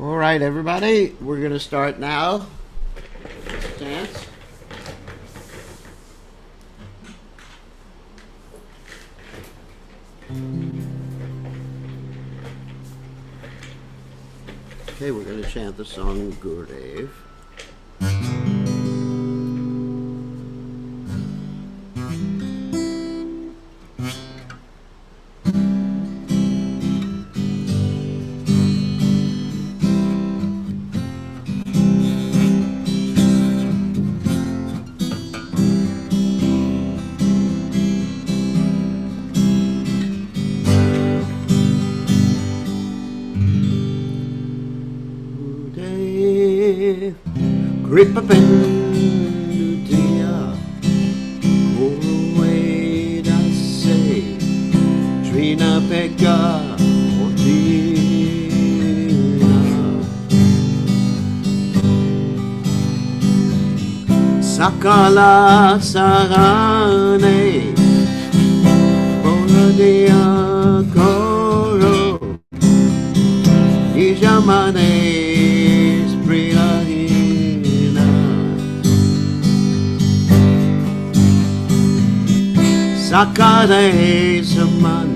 All right, everybody, we're going to start now. Let's dance. Okay, we're going to chant the song Gurudev. Kripa Pendutia Kurueda Se Trina Pekka Otina Sakala Sarane Bonadia Koro Nijamane Sakare Saman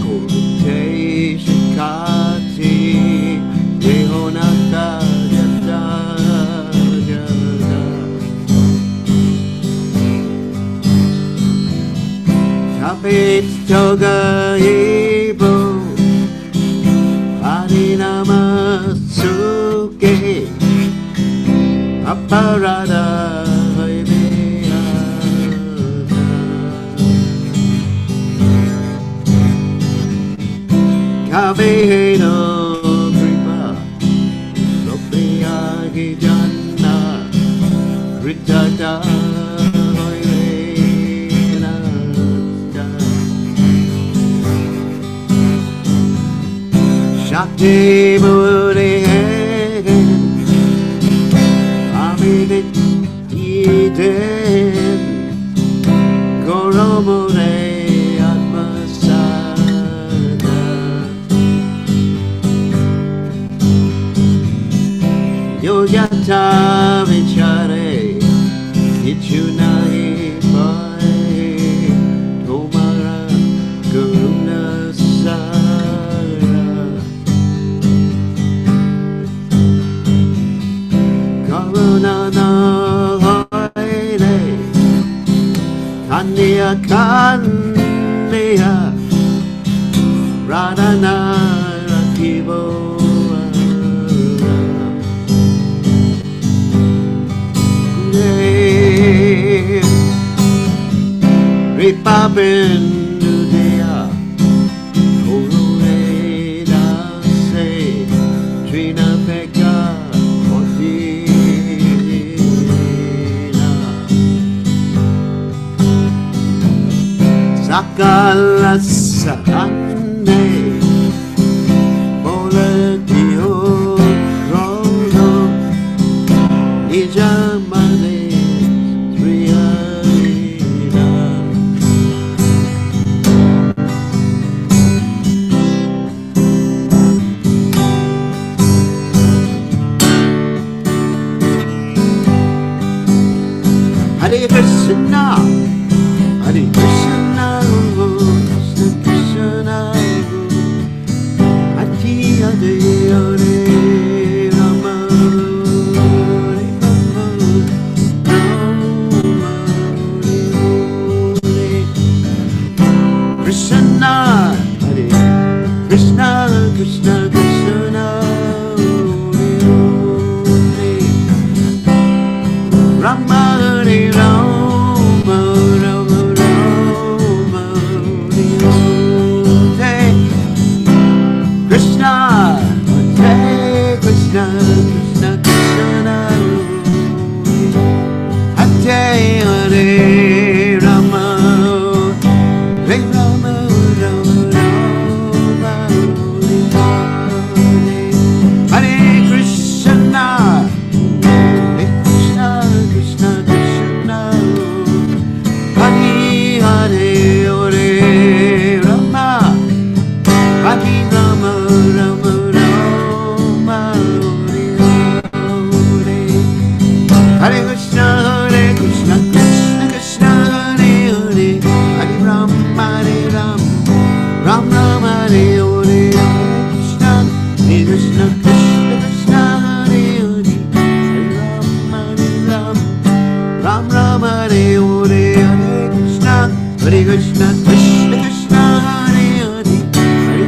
Kurute Shikati Dehonata Jata Jata Tapit Toga Ibo Harinama Suke Aparada Aveheno Kripa Lopia Gijana Ritata Hoirena Shakti Mure Amidit Eden Koromure Yata Vichare Ichunai Pai Tomara Guruna Sara Karuna Na Hoile Kanya Kanya Radhana Rakibo Ripabindudia Kurueda Se Trina Pekka Otina Sakala Sahane Boletio Rono Nijamane Hare Krishna, Hare Krishna, Krishna Krishna, Hare Hare Hare Rama, Hare Rama, Krishna, Hare Krishna, Krishna Krishna, Rama Hare Rama. Krishna Hare Hare, Hare Ram, Ram Ram Hare Hare, Hare Krishna, Krishna Krishna Hare Hare, Hare Ram, Ram Ram Hare Hare, Hare Krishna, Krishna Krishna Hare Hare, Hare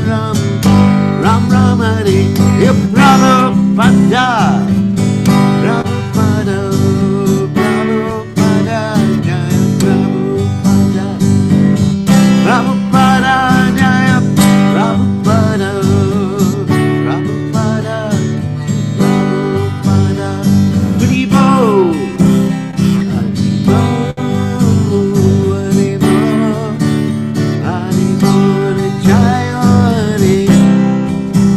Ram, Ram Ram Hare, Prabhupada, Prabhupada, Prabhupada, Jaya Prabhupada, Prabhupada, Jaya Prabhupada, Prabhupada, Prabhupada, Haribo, Haribo, Haribo, Haribo, Jaya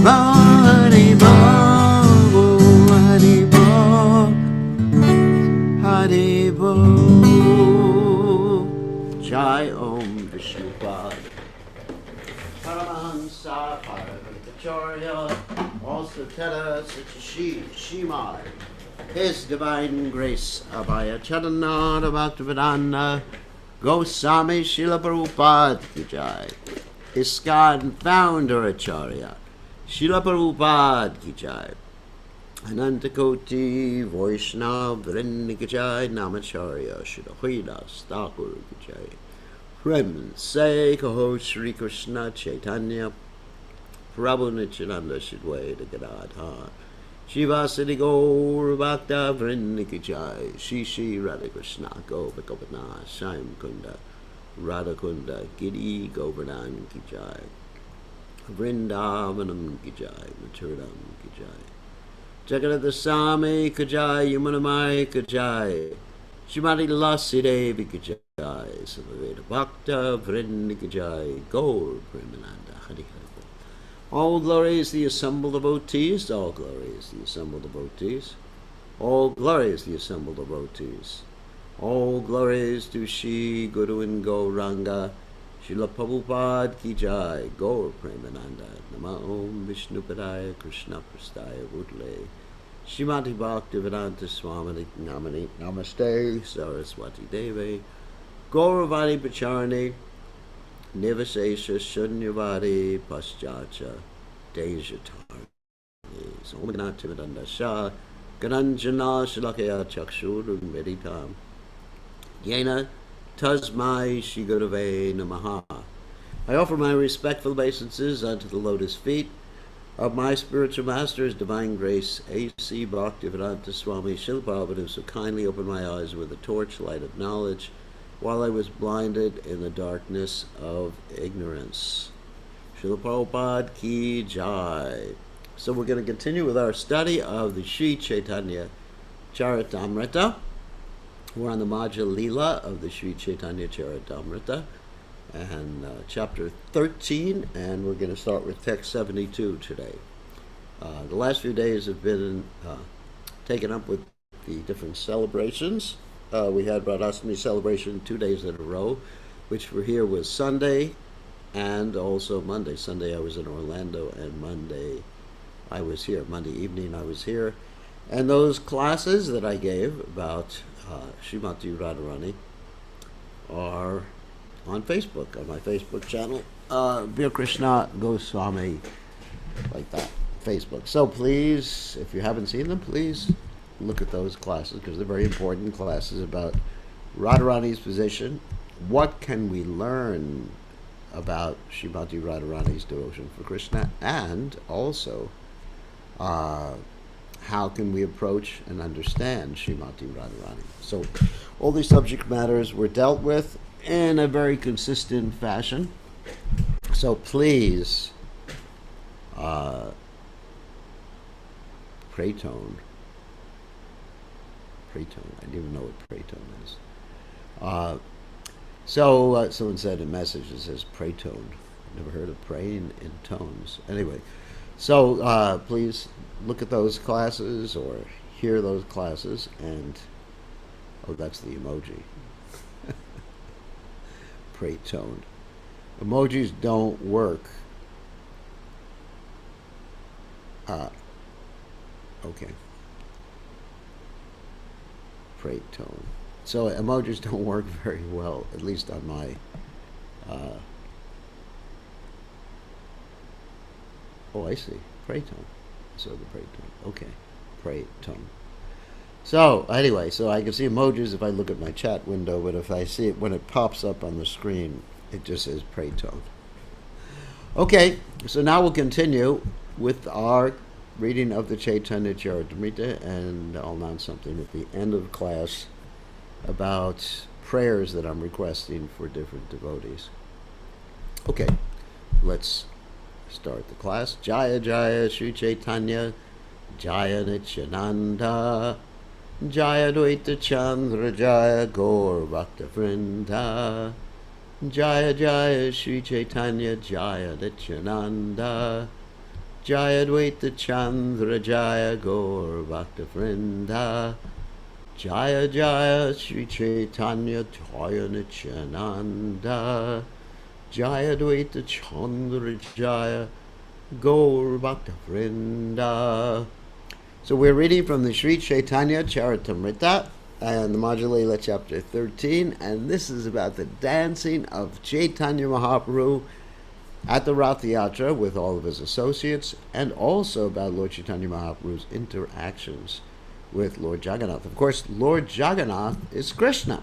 Haribo, Haribo, Haribo, Haribo, Jai Om Vishnupad. Paramahansa Paramacharya, also Teta Sachishi Shimai, His Divine Grace Abhaya Chaitanya Bhaktivedanta Goswami Srila Prabhupada Ki Jai, ISKCON Founder Acharya Srila Prabhupada Ki Jai, Anantakoti Vaishnava Vrinda Ki Jai, Namacharya Srila Haridas Thakur Ki Jai. Friends, say Kaho Sri Krishna Chaitanya Prabhu Nityananda Shidwaita Gadadha Shivasati Gaur Bhakta Vrinda Ki Jai, Shri Radha Krishna Govardhana Shyam Kunda Radha Kunda Giri Govardhan Ki Jai, Vrindavanam Ki Jai, Maturam Ki Jai, Jagannath Swami Ki Jai, Yamunamai Ki Jai, Shrimati Lasi Devi Ki Jai, Samaveda Bhakta Vrinda Ki Jai, Gaur Premananda Hari Hari. All glory is the assembled devotees, all glory is the assembled devotees, all glory is the assembled devotees, all glories to Shri Guru and Gauranga, Srila Prabhupada Ki Jai, Gaur Premananda, Nama Om Vishnupadaya Krishna Prastaya Bhutale, Srimati Bhaktivedanta Swami Namani Namaste Saraswati Devi, Gauravani Pacharani, Nivasesha Shunyavadi Paschacha Dejatarni, Somaganatimidanda Shah, Gananjana Shalakaya Chakshur Meditam, Yena Tasmai Shigurave Namaha. I offer my respectful obeisances unto the lotus feet of my spiritual master, His Divine Grace, A.C. Bhaktivedanta Swami Srila Prabhupada, who so kindly opened my eyes with the torchlight of knowledge while I was blinded in the darkness of ignorance. Srila Prabhupada Ki Jai. So we're going to continue with our study of the Sri Chaitanya Charitamrta. We're on the Madhya Leela of the Sri Chaitanya Charitamrta, and chapter 13, and we're going to start with text 72 today. The last few days have been taken up with the different celebrations. We had Radhastami celebration 2 days in a row, which for here was Sunday and also Monday. Sunday I was in Orlando, and Monday I was here. Monday evening I was here. And those classes that I gave about Srimati Radharani are on Facebook, on my Facebook channel, bkgoswami, like that, Facebook. So please, if you haven't seen them, please look at those classes, because they're very important classes about Radharani's position. What can we learn about Srimati Radharani's devotion for Krishna, and also how can we approach and understand Srimati Radharani. So all these subject matters were dealt with in a very consistent fashion. So please, pray-tone. Pray-tone. I didn't even know what pray-tone is. So someone said a message that says pray-tone. Never heard of praying in tones. Anyway, so please look at those classes or hear those classes, and oh, that's the emoji. Pray-tone. Emojis don't work. Okay. pray tone. So emojis don't work very well, at least on my. Oh, I see. Pray tone. So the pray tone. Okay, pray tone. So anyway, so I can see emojis if I look at my chat window, but if I see it when it pops up on the screen, it just says pray tone. Okay, so now we'll continue with our reading of the Chaitanya Charitamrta, and I'll announce something at the end of class about prayers that I'm requesting for different devotees. Okay, let's start the class. Jaya Jaya Sri Chaitanya, Jaya Nityananda, Jaya Dvaita Chandra, Jaya Gaur Bhakta Vrinda, Jaya Jaya Sri Chaitanya, Jaya Nityananda, Jaya Dvaita Chandra, Jaya Gaur Bhakta Vrinda, Jaya Jaya Sri Chaitanya, Jaya Nityananda, Jaya Dvaita Chandra, Jaya Gaur Bhakta Vrinda. So we're reading from the Sri Chaitanya Charitamrta and the Madhya Leela chapter 13, and this is about the dancing of Chaitanya Mahaprabhu at the Ratha Yatra with all of his associates, and also about Lord Chaitanya Mahaprabhu's interactions with Lord Jagannath. Of course, Lord Jagannath is Krishna,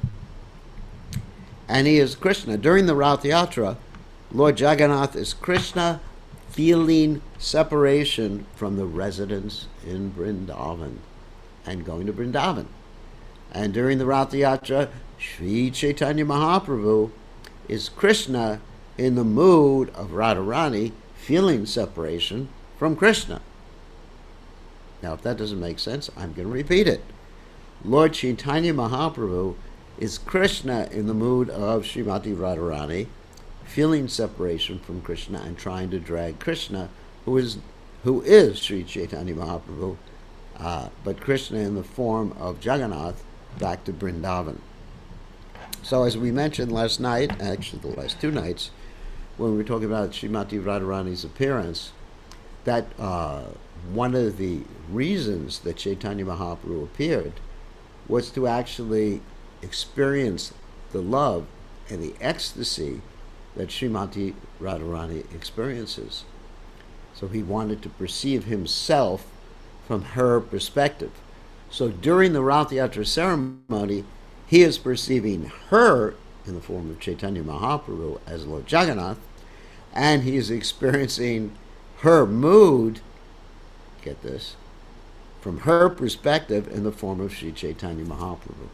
and he is Krishna. During the Ratha Yatra, Lord Jagannath is Krishna feeling separation from the residents in Vrindavan and going to Vrindavan. And during the Ratha Yatra, Sri Chaitanya Mahaprabhu is Krishna in the mood of Radharani feeling separation from Krishna. Now, if that doesn't make sense, I'm going to repeat it. Lord Chaitanya Mahaprabhu is Krishna in the mood of Srimati Radharani, feeling separation from Krishna and trying to drag Krishna, who is Sri Chaitanya Mahaprabhu, but Krishna in the form of Jagannath, back to Vrindavan. So as we mentioned last night, actually the last two nights, when we were talking about Srimati Radharani's appearance, that one of the reasons that Chaitanya Mahaprabhu appeared was to actually experience the love and the ecstasy that Srimati Radharani experiences. So he wanted to perceive himself from her perspective. So during the Ratha Yatra ceremony, he is perceiving her in the form of Chaitanya Mahaprabhu as Lord Jagannath, and he is experiencing her mood, get this, from her perspective in the form of Sri Chaitanya Mahaprabhu.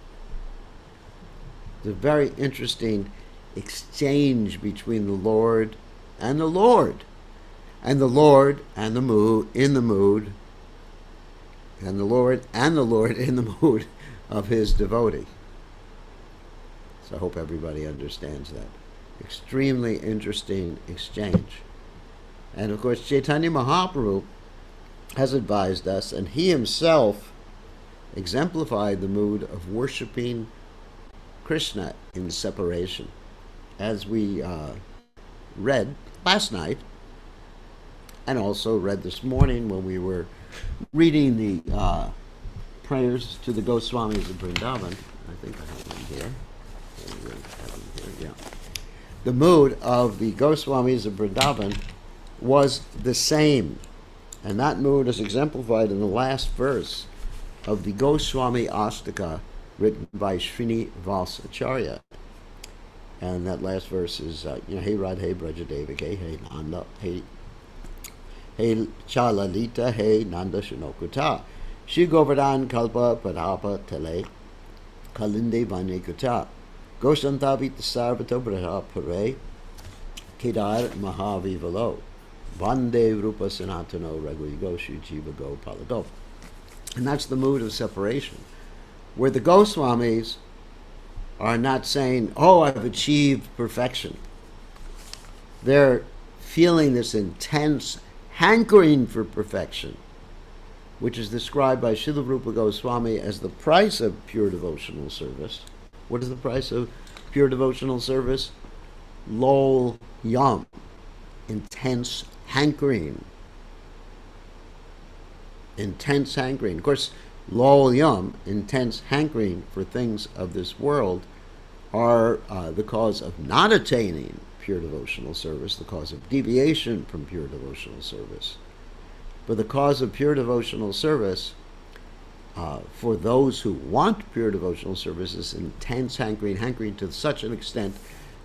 It's a very interesting exchange between the Lord and the Lord, and the Lord and the mood in the mood, and the Lord and the Lord in the mood of his devotee. So I hope everybody understands that. Extremely interesting exchange. And of course, Chaitanya Mahaprabhu has advised us, and he himself exemplified the mood of worshiping Krishna in separation. As we read last night, and also read this morning when we were reading the prayers to the Goswamis of Vrindavan. I think I have them here. Yeah. The mood of the Goswamis of Vrindavan was the same, and that mood is exemplified in the last verse of the Goswami Astaka written by Srinivas Acharya. And that last verse is, Hey Radhe, Hey Brajadevike, Hey Nanda, Hey Chalalita, Hey Nanda Shinokuta, Shri Govardhan Kalpa Padapa Tele, Kalinde Vanyekuta, Gosantavita Sarvata Braha Pare, Kedar Mahavivalo, Vande Rupa Sanatano Raghuigo Shri Jiva Go Palado. And that's the mood of separation, where the Goswamis are not saying, oh, I've achieved perfection. They're feeling this intense hankering for perfection, which is described by Srila Rupa Goswami as the price of pure devotional service. What is the price of pure devotional service? Lol yam, intense hankering. Intense hankering. Of course, Lol yum, intense hankering for things of this world, are the cause of not attaining pure devotional service, the cause of deviation from pure devotional service. But the cause of pure devotional service, for those who want pure devotional service, is intense hankering to such an extent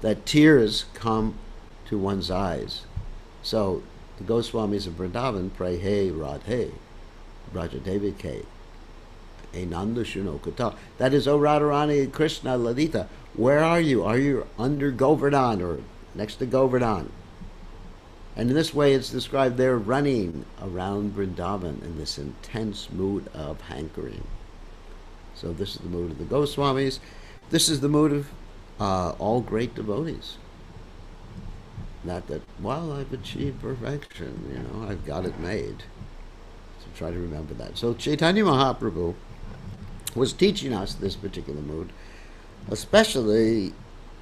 that tears come to one's eyes. So the Goswamis of Vrindavan pray, Hey Radhe, Brajadevi Ke, Enanda Shunokata. That is, O Radharani, Krishna, Lalita, where are you? Are you under Govardhan or next to Govardhan? And in this way it's described they're running around Vrindavan in this intense mood of hankering. So this is the mood of the Goswamis. This is the mood of all great devotees. Not that, well, I've achieved perfection, I've got it made. So try to remember that. So Chaitanya Mahaprabhu was teaching us this particular mood, especially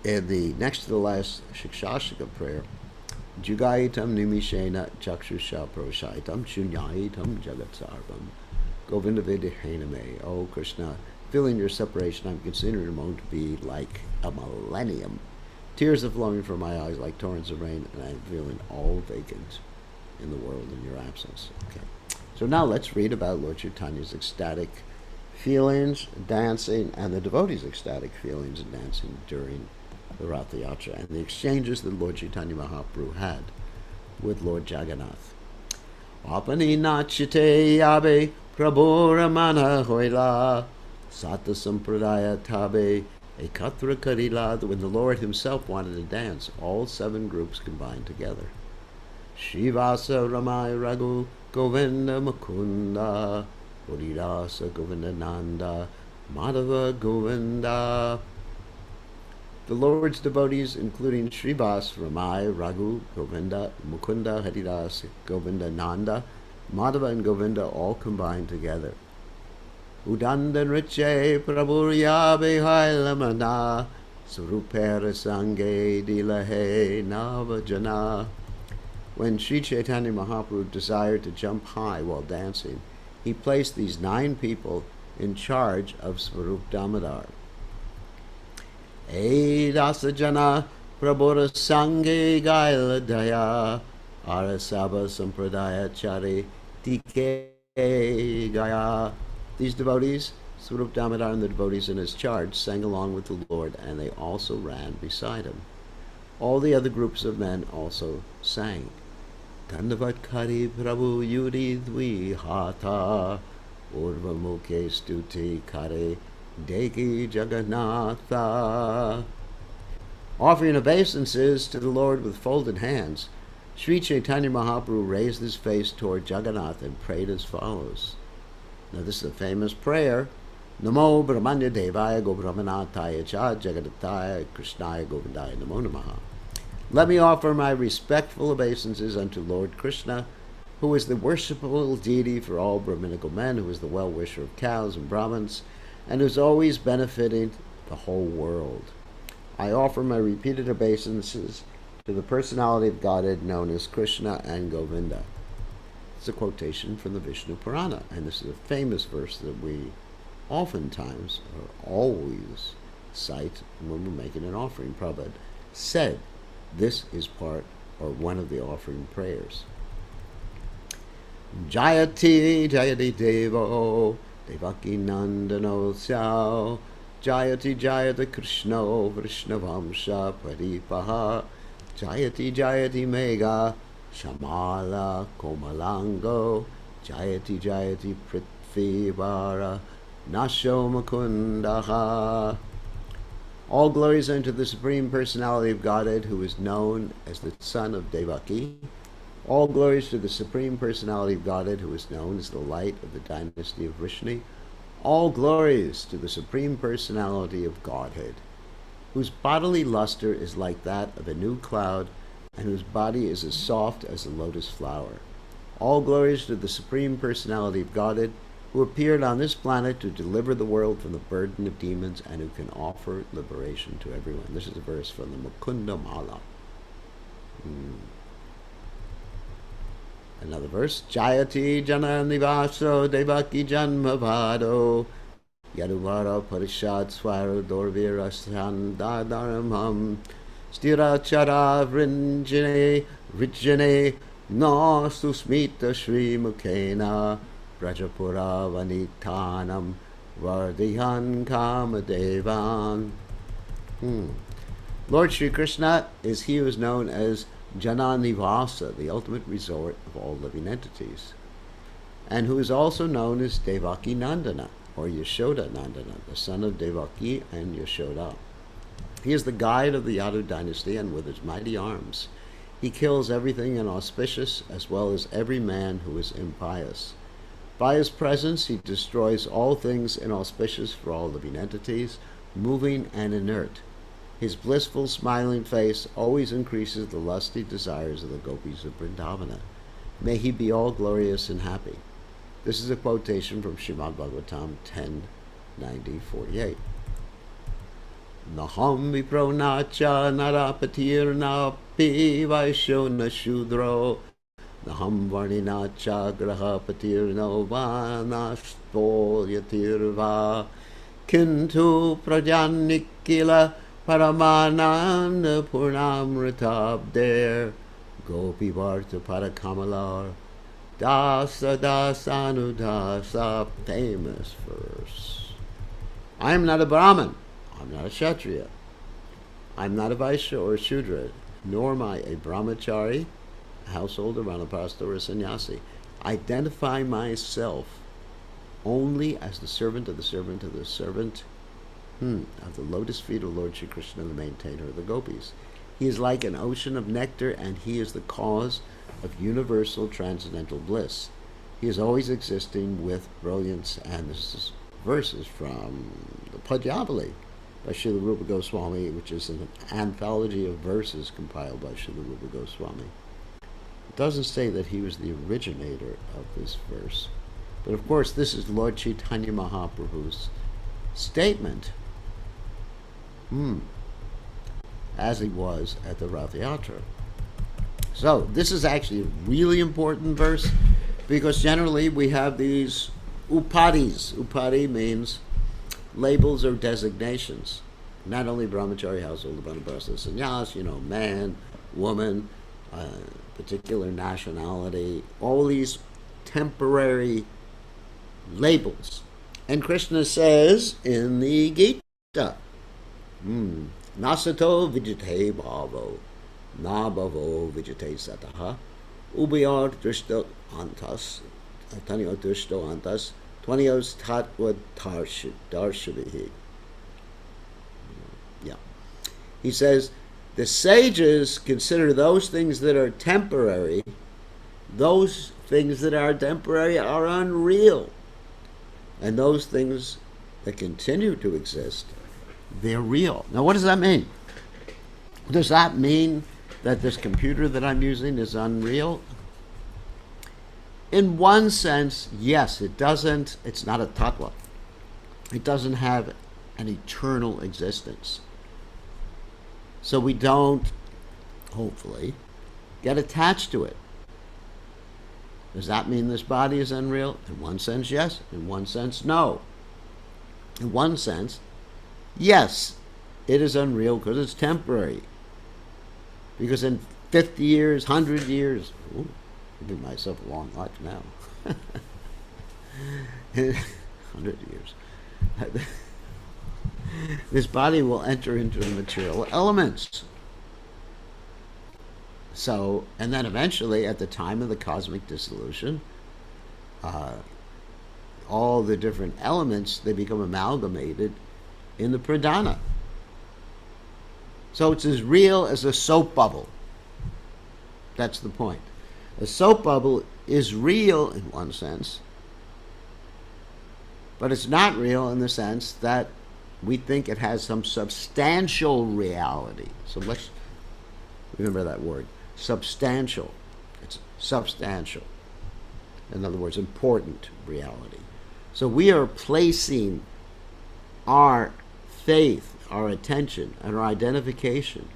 in the next to the last Shikshashika prayer. Jugaitam nimishena chakshusha proshaitam shunyaitam jagatsarvam Govinda vidihename. Oh Krishna, feeling your separation, I'm considering a moment to be like a millennium. Tears are flowing from my eyes like torrents of rain, and I'm feeling all vacant in the world in your absence. Okay. So now let's read about Lord Chaitanya's ecstatic feelings, dancing, and the devotees' ecstatic feelings and dancing during the Ratha Yatra, and the exchanges that Lord Chaitanya Mahaprabhu had with Lord Jagannath. Apani nachite yabe prabhuramana hoila sata sampradaya tabe ekatra karila. When the Lord himself wanted to dance, all 7 groups combined together. Shivasa Ramai Raghu Govinda Mukunda Urirasa Govinda Nanda Madhava Govinda. The Lord's devotees, including Srivas, Ramai, Raghu, Govinda, Mukunda, Haridas, Govinda, Nanda, Madhava, and Govinda, all combined together. Udandan Riche Prabhurya Behailamana Surupera Sange Dilahe Navajana. When Sri Chaitanya Mahaprabhu desired to jump high while dancing, he placed these 9 people in charge of Svarup Damodar. Hey Dasajana Prabhura Sange Gaila Daya Arasaba Sampradaya Chari Tike Gaya. These devotees, Svarup Damodar and the devotees in his charge, sang along with the Lord, and they also ran beside him. All the other groups of men also sang. Dandavat Kari Prabhu Yudi Dvi Hata Urva Mukhe Stuti Kare Deki Jagannatha. Offering obeisances to the Lord with folded hands, Sri Chaitanya Mahaprabhu raised his face toward Jagannath and prayed as follows. Now this is a famous prayer. Namo Brahmanya Devaya Gobrahmanataya Cha Jagadattaya Krishnaya Govindaya Namo Namaha. Let me offer my respectful obeisances unto Lord Krishna, who is the worshipable deity for all Brahminical men, who is the well-wisher of cows and Brahmins, and who's always benefiting the whole world. I offer my repeated obeisances to the personality of Godhead known as Krishna and Govinda. It's a quotation from the Vishnu Purana, and this is a famous verse that we oftentimes or always cite when we're making an offering. Prabhupada said this is part or one of the offering prayers. Jayati Jayati Devo Devaki Nandano Syao Jayati Jayati Krishno Vrishnavamsha Paripaha Jayati Jayati Mega Shamala Komalango Jayati Jayati Prithvivara Nasho Makundaha. All glories unto the Supreme Personality of Godhead, who is known as the son of Devaki. All glories to the Supreme Personality of Godhead, who is known as the light of the dynasty of Vrishni. All glories to the Supreme Personality of Godhead, whose bodily luster is like that of a new cloud, and whose body is as soft as a lotus flower. All glories to the Supreme Personality of Godhead, who appeared on this planet to deliver the world from the burden of demons, and who can offer liberation to everyone. This is a verse from the Mukunda Mala. Another verse. Jayati jana nivaso devaki janma vado yaduvara parishad swara dorvirasyan dadaramham stirachara vrijane no susmita shri mukhena brajapura vanitanam vardihan kamadevan. Lord Sri Krishna is he who is known as Jananivasa, the ultimate resort of all living entities, and who is also known as Devaki Nandana, or Yashoda Nandana, the son of Devaki and Yashoda. He is the guide of the Yadu dynasty, and with his mighty arms he kills everything inauspicious as well as every man who is impious. By his presence he destroys all things inauspicious for all living entities, moving and inert. His blissful, smiling face always increases the lusty desires of the gopis of Vrindavana. May he be all glorious and happy. This is a quotation from Srimad Bhagavatam 10:90-48. Naham vipro nacha narapatir napi vaishona shudro naham varninacha grahapatir no vanastolyatir va kintu prajanikila Paramananda Purnamritabder Gopi Varta Parakamalar Dasa Dasanudasa. Famous verse. I am not a Brahmin. I'm not a Kshatriya. I'm not a Vaishya or a Shudra, nor am I a Brahmachari, a householder, Vanaprastha, or a sannyasi. I identify myself only as the servant of the servant of the servant of the lotus feet of Lord Shri Krishna, the maintainer of the gopis. He is like an ocean of nectar, and he is the cause of universal transcendental bliss. He is always existing with brilliance, and this is verses from the Padyavali by Srila Rupa Goswami, which is an anthology of verses compiled by Srila Rupa Goswami. It doesn't say that he was the originator of this verse, but of course this is Lord Chaitanya Mahaprabhu's statement, as he was at the Ratha Yatra. So this is actually a really important verse, because generally we have these upadis. Upadi means labels or designations. Not only brahmachari, household, vanaprastha, sannyas, man, woman, particular nationality, all these temporary labels. And Krishna says in the Gita, Nasato vijate bhavo, na bhavo vijate sataha, ubayar drishto antas, tanyo drishto antas, tvanyos tatva darshavihi. Yeah. He says, the sages consider those things that are temporary, those things that are temporary are unreal. And those things that continue to exist, they're real. Now, what does that mean? Does that mean that this computer that I'm using is unreal? In one sense, yes. It's not a tattva. It doesn't have an eternal existence. So we don't, hopefully, get attached to it. Does that mean this body is unreal? In one sense, yes. In one sense, no. In one sense, yes, it is unreal because it's temporary. Because in 50 years, 100 years, I'm giving myself a long life now. 100 years. This body will enter into the material elements. So, and then eventually, at the time of the cosmic dissolution, all the different elements, they become amalgamated in the pradhana. So it's as real as a soap bubble. That's the point. A soap bubble is real in one sense, but it's not real in the sense that we think it has some substantial reality. So let's remember that word. Substantial. It's substantial. In other words, important reality. So we are placing our faith, our attention, and our identification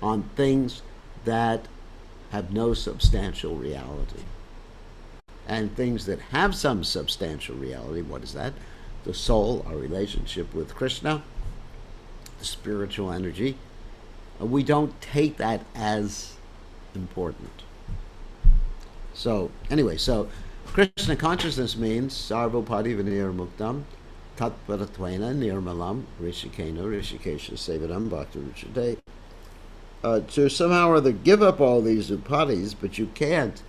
on things that have no substantial reality. and things that have some substantial reality. What is that? The soul, our relationship with Krishna, the spiritual energy. We don't take that as important. So, anyway, so Krishna consciousness means Sarvopati Vinir Muktam Tatparatvaina Nirmalam Rishikena Rishikesha Sevadam Bhakti Ruchade. To somehow or other give up all these upadis, but you can't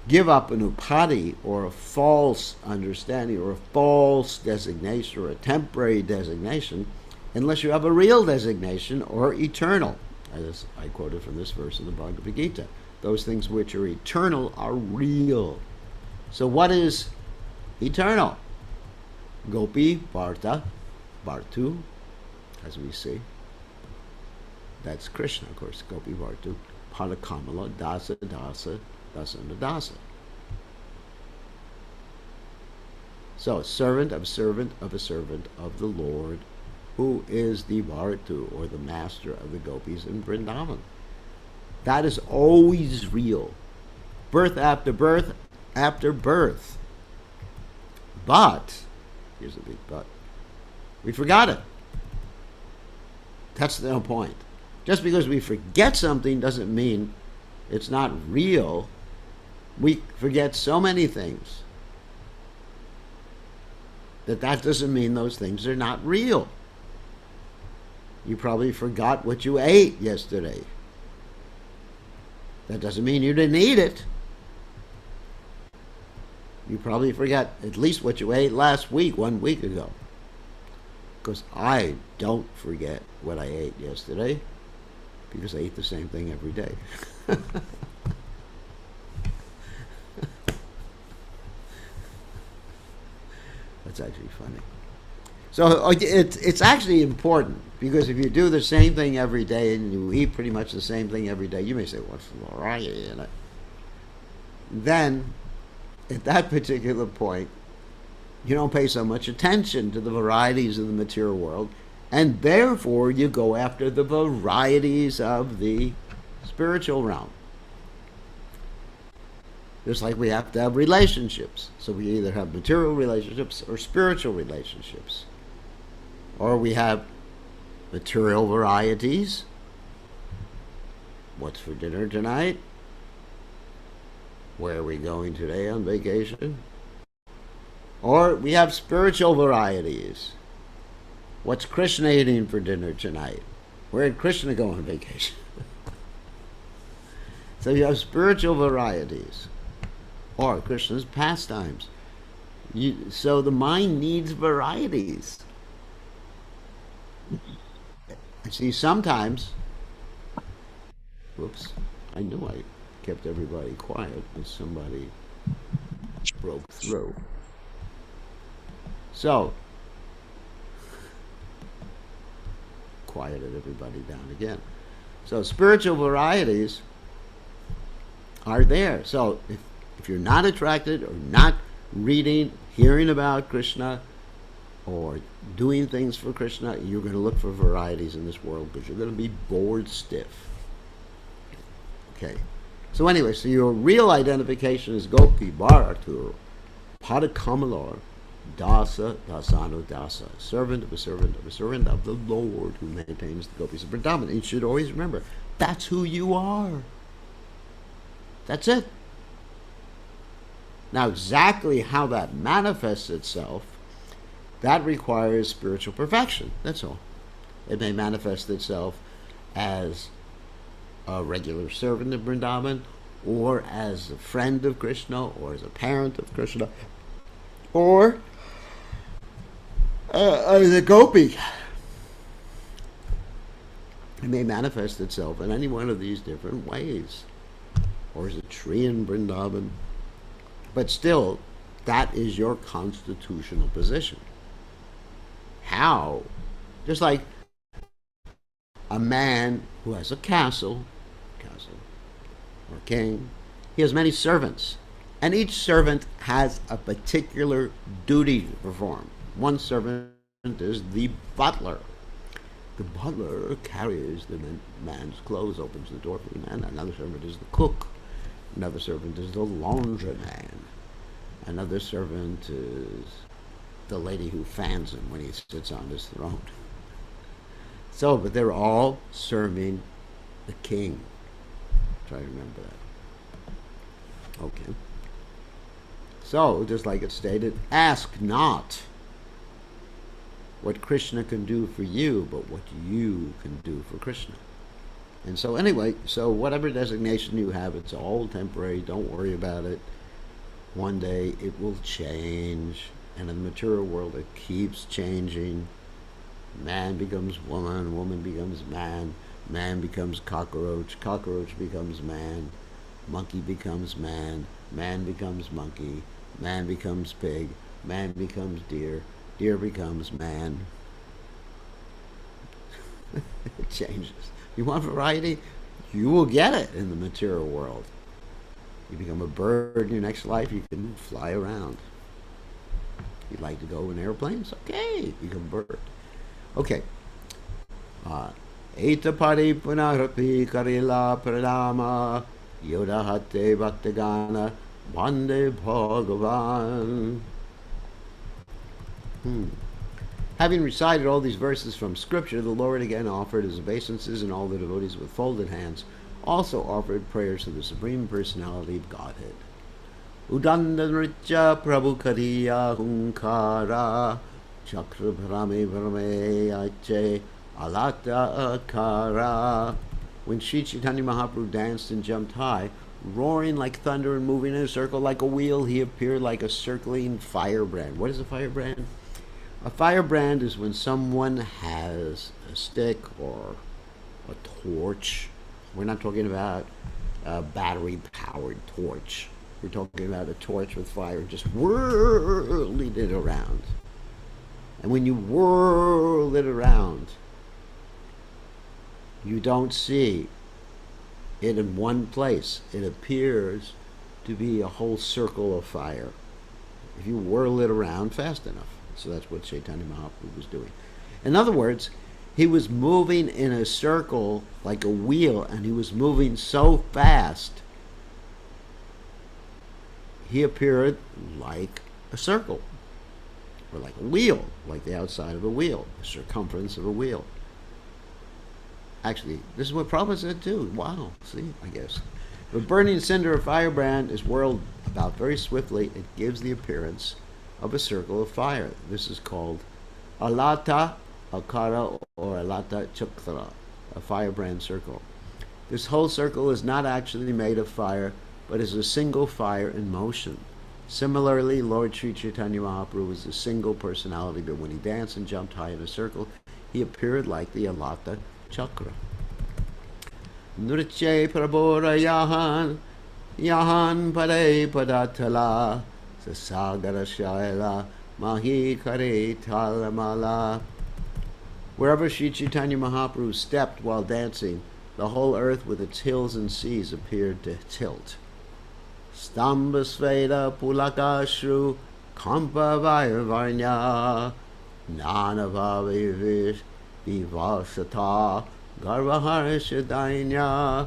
give up an upadi or a false understanding or a false designation or a temporary designation unless you have a real designation or eternal. As I quoted from this verse in the Bhagavad Gita. Those things which are eternal are real. So what is eternal? Gopi, Bharta, Bhartu, as we see. That's Krishna, of course, Gopi, Bhartu, Padakamala, Dasa, Dasa, Dasana, Dasa. So, a servant of a servant of a servant of the Lord, who is the Bhartu, or the master of the gopis in Vrindavan. That is always real. Birth after birth after birth. But, here's a big but, we forgot it. That's the whole point. Just because we forget something doesn't mean it's not real. We forget so many things that doesn't mean those things are not real. You probably forgot what you ate yesterday. That doesn't mean you didn't eat it. You probably forgot at least what you ate last week, 1 week ago. Because I don't forget what I ate yesterday, because I eat the same thing every day. That's actually funny. So it's actually important, because if you do the same thing every day and you eat pretty much the same thing every day, you may say, what's the variety in it? Then, at that particular point, you don't pay so much attention to the varieties of the material world, and therefore you go after the varieties of the spiritual realm. Just like we have to have relationships. So we either have material relationships or spiritual relationships. Or we have material varieties. What's for dinner tonight? Where are we going today on vacation? Or we have spiritual varieties. What's Krishna eating for dinner tonight? Where did Krishna go on vacation? So you have varieties, or Krishna's pastimes. So the mind needs varieties. See, sometimes, whoops, I knew I kept everybody quiet, but somebody broke through. So, quieted everybody down again. So spiritual varieties are there. So if you're not attracted or not reading, hearing about Krishna, or doing things for Krishna, you're going to look for varieties in this world because you're going to be bored stiff. Okay. So anyway, so your real identification is Gopi, Bharatu, Padakamalar, Dasa, Dasano, Dasa, servant of a servant of a servant of the Lord who maintains the gopis of Vrindavan. And you should always remember, that's who you are. That's it. Now, exactly how that manifests itself, that requires spiritual perfection. That's all. It may manifest itself as a regular servant of Vrindavan, or as a friend of Krishna, or as a parent of Krishna, or as a gopi. It may manifest itself in any one of these different ways, or as a tree in Vrindavan. But still, that is your constitutional position. How? Just like a man who has a castle or king, he has many servants, and each servant has a particular duty to perform. One servant is the butler. The butler carries the man's clothes, opens the door for the man. Another servant is the cook. Another servant is the laundryman. Another servant is the lady who fans him when he sits on his throne. So, but they're all serving the king. Try to remember that. Okay. So, just like it stated, ask not what Krishna can do for you, but what you can do for Krishna. And so anyway, so whatever designation you have, it's all temporary. Don't worry about it. One day it will change. And in the material world, it keeps changing. Man becomes woman, woman becomes man, man becomes cockroach, cockroach becomes man, monkey becomes man, man becomes monkey, man becomes pig, man becomes deer, deer becomes man. It changes. You want variety? You will get it in the material world. You become a bird in your next life, you can fly around. You'd like to go in airplanes? Okay, become a bird. Okay. Eta pari punarapi karila pradama yoda hate bhaktagana bande bhagavan. Having recited all these verses from Scripture, the Lord again offered his obeisances, and all the devotees with folded hands also offered prayers to the Supreme Personality of Godhead. Udandanritya Prabhu Kariya Hunkara Chakra Brahme Brahme Ache Alata Akara. When Sri Chaitanya Mahaprabhu danced and jumped high, roaring like thunder and moving in a circle like a wheel, he appeared like a circling firebrand. What is a firebrand? A firebrand is when someone has a stick or a torch. We're not talking about a battery-powered torch. We're talking about a torch with fire just whirling it around. And when you whirl it around, you don't see it in one place. It appears to be a whole circle of fire if you whirl it around fast enough. So that's what Chaitanya Mahaprabhu was doing. In other words, he was moving in a circle like a wheel, and he was moving so fast, he appeared like a circle, or like a wheel, like the outside of a wheel, the circumference of a wheel. Actually, this is what Prabhupada said too. Wow, see, I guess. If a burning cinder or firebrand is whirled about very swiftly, it gives the appearance of a circle of fire. This is called alata akara or alata chakra, a firebrand circle. This whole circle is not actually made of fire, but is a single fire in motion. Similarly, Lord Sri Chaitanya Mahaprabhu is a single personality, but when he danced and jumped high in a circle, he appeared like the alata chakra. Nritye prabhora yahan, yahan pade padatala, sasagara shaila, mahi kare talamala. Wherever Sri Chaitanya Mahaprabhu stepped while dancing, the whole earth with its hills and seas appeared to tilt. Stambasveda pulakashru kampa vairvarnya nanavavivish vivasata garvaharishadainya.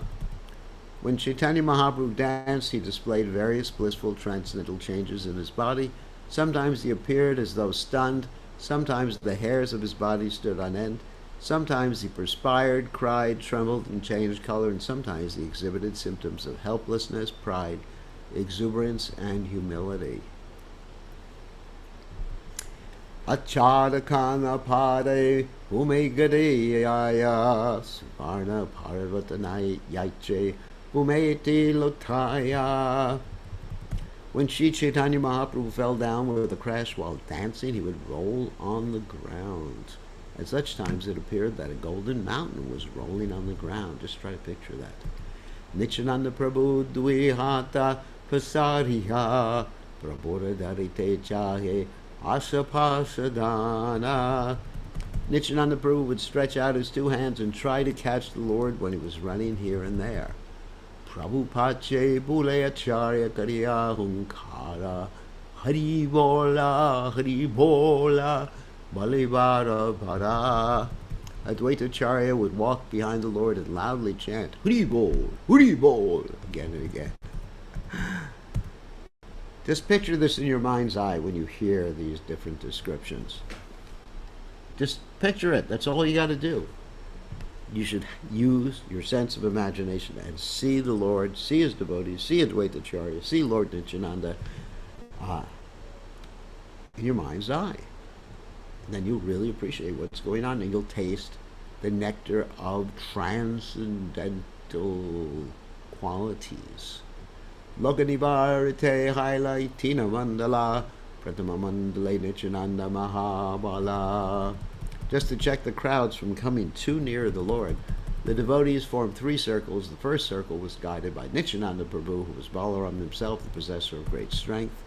When Chaitanya Mahaprabhu danced, he displayed various blissful transcendental changes in his body. Sometimes he appeared as though stunned, sometimes the hairs of his body stood on end, sometimes he perspired, cried, trembled, and changed color, and sometimes he exhibited symptoms of helplessness, pride, exuberance, and humility. Achadakana pade umegadeyaya suvarna parvatanai yaiche umeti lotaya. When Sri Chaitanya Mahaprabhu fell down with a crash while dancing, he would roll on the ground. At such times it appeared that a golden mountain was rolling on the ground. Just try to picture that. Nityananda Prabhu Dvihata Pasariha Prabhura Darite Chahe Asapasadana. Nityananda Prabhu would stretch out his two hands and try to catch the Lord when he was running here and there. Prabhu Pache Bule Acharya Kariya Hunkara Hari Bola Balivara Para. Advaita Acharya would walk behind the Lord and loudly chant Hari Bol again and again. Just picture this in your mind's eye when you hear these different descriptions. Just picture it. That's all you got to do. You should use your sense of imagination and see the Lord, see his devotees, see Advaita Acharya, see Lord Nityananda in your mind's eye. And then you'll really appreciate what's going on, and you'll taste the nectar of transcendental qualities. Lokanivarite Haila Tina Mandala Pratama Mandale Nityananda Mahabala. Just to check the crowds from coming too near the Lord, the devotees formed 3 circles. The first circle was guided by Nityananda Prabhu, who was Balaram himself, the possessor of great strength.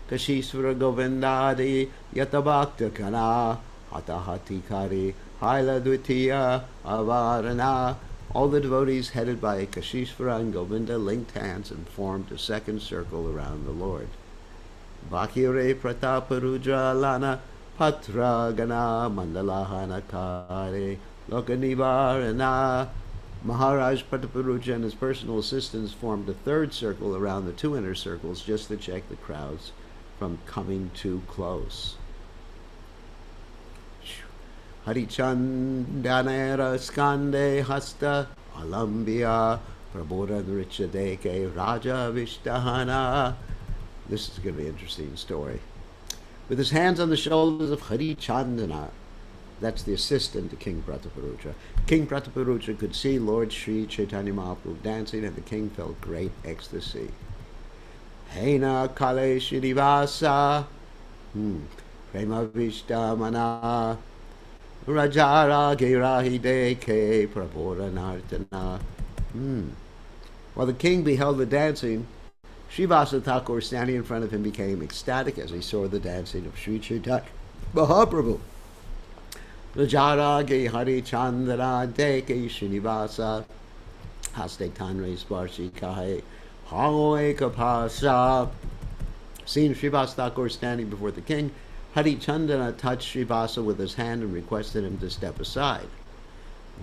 Kashishvara Govindadi Yatabhakta Kana Hatahati Kari Haila Dvitiya Avarana. All the devotees, headed by Kashishvara and Govinda, linked hands and formed a second circle around the Lord. Bhakire Prataparudra Lana Patra Gana Mandalahana Kare Lokanivarana. Maharaj Prataparudra and his personal assistants formed a third circle around the 2 inner circles just to check the crowds from coming too close. Harichandanera Skande Hasta Alambia Prabodha Nrichadeke Raja Vishtahana. This is going to be an interesting story. With his hands on the shoulders of Harichandana, that's the assistant to King Prataparudra. King Prataparudra could see Lord Sri Chaitanya Mahaprabhu dancing, and the king felt great ecstasy. Hena Kale Srinivasa Prema Vishtamana Rajara Girahi Deke Prabodhanartana. While the king beheld the dancing, Srivasa Thakur, standing in front of him, became ecstatic as he saw the dancing of Sri Chaitanya Mahaprabhu. Rajara Gihari Chandra Deke Srinivasa Haste Tanre Sparshi Kahe Hangoe Kapasa. Seeing Srivasa Thakur standing before the king, Harichandana touched Srivasa with his hand and requested him to step aside.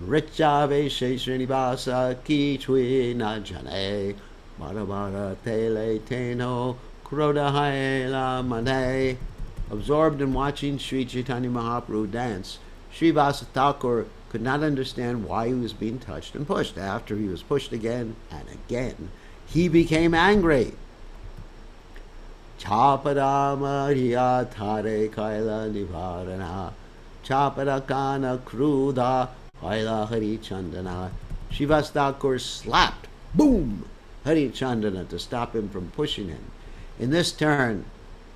Richave Srinivasa Kichwi Najane Barabara Tele Teno Krodahaela Mane. Absorbed in watching Sri Chaitanya Mahaprabhu dance, Srivasa Thakur could not understand why he was being touched and pushed. After he was pushed again and again, he became angry. Chapada Maria Thare Kaila Nivarana Chapada Kana Kruda Kaila Harichandana. Srivasa Thakur slapped, boom, Harichandana to stop him from pushing him. In turn,